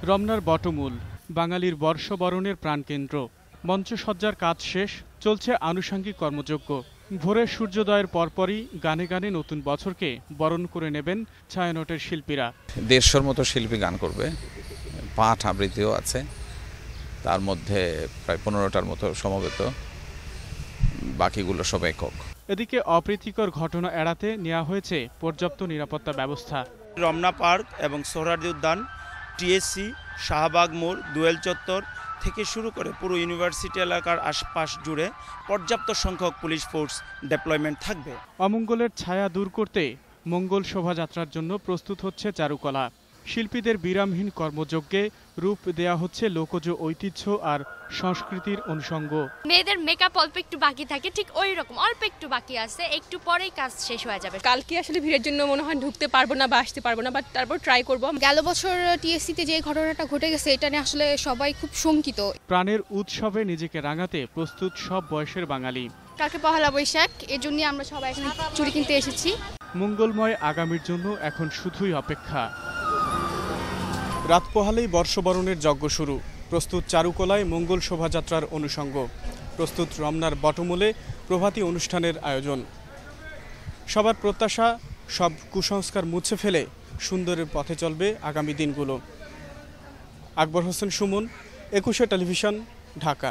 রমনার বটমূল বাঙালির বর্ষবরণের প্রাণকেন্দ্র। মঞ্চসজ্জার কাজ শেষ, চলছে আনুষঙ্গিক কর্মযজ্ঞ। ভোরের সূর্যোদয়ের পরপরই গানে গানে নতুন বছরকে বরণ করে নেবেন ছায়ানটের শিল্পীরা। 150 মতো শিল্পী গান করবে, পাঠ আবৃত্তিও আছে, তার মধ্যে প্রায় 15টার মতো সমবেত, বাকিগুলো সব একক। এদিকে অপ্রীতিকর ঘটনা এড়াতে নেওয়া হয়েছে পর্যাপ্ত নিরাপত্তা ব্যবস্থা। রমনা পার্ক এবং সোহরাওয়ার্দী উদ্যান, টিএসসি, শাহবাগ মোড়, দোয়েল চত্বর থেকে শুরু করে পুরো ইউনিভার্সিটি এলাকার আশপাশ জুড়ে পর্যাপ্ত সংখ্যক পুলিশ ফোর্স ডেপ্লয়মেন্ট থাকবে। অমঙ্গলের ছায়া দূর করতে মঙ্গল শোভাযাত্রার জন্য প্রস্তুত হচ্ছে চারুকলা। শিল্পীদের বিরামহীন কর্মযজ্ঞে রূপ দেয়া হচ্ছে লোকজ ঐতিহ্য আর সংস্কৃতির অনুষঙ্গ। মেয়েদের মেকআপ অল্প একটু বাকি থাকে, ঠিক ওই রকম অল্প একটু বাকি আছে, একটু পরেই কাজ শেষ হয়ে যাবে। কালকে আসলে ভিড়ের জন্য মনে হয় ঢুকতে পারবো না বা আসতে পারবো না, বাট তারপর ট্রাই করব। গেল বছর টিএসসিতে যে ঘটনাটা ঘটে গেছে, এটা নিয়ে আসলে সবাই খুব শঙ্কিত। প্রাণের উৎসবে নিজেকে রাঙাতে প্রস্তুত সব বয়সের বাঙালি। কালকে পহেলা বৈশাখ, এজন্য আমরা সবাই এখানে চুড়ি কিনতে এসেছি। মঙ্গলময় আগামীর জন্য এখন শুধুই অপেক্ষা। রাত পোহালেই বর্ষবরণের যজ্ঞ শুরু। প্রস্তুত চারুকলায় মঙ্গল শোভাযাত্রার অনুষঙ্গ। প্রস্তুত রমনার বটমূলে প্রভাতী অনুষ্ঠানের আয়োজন। সবার প্রত্যাশা, সব কুসংস্কার মুছে ফেলে সুন্দরের পথে চলবে আগামী দিনগুলো। আকবর হোসেন সুমন, 21 টেলিভিশন, ঢাকা।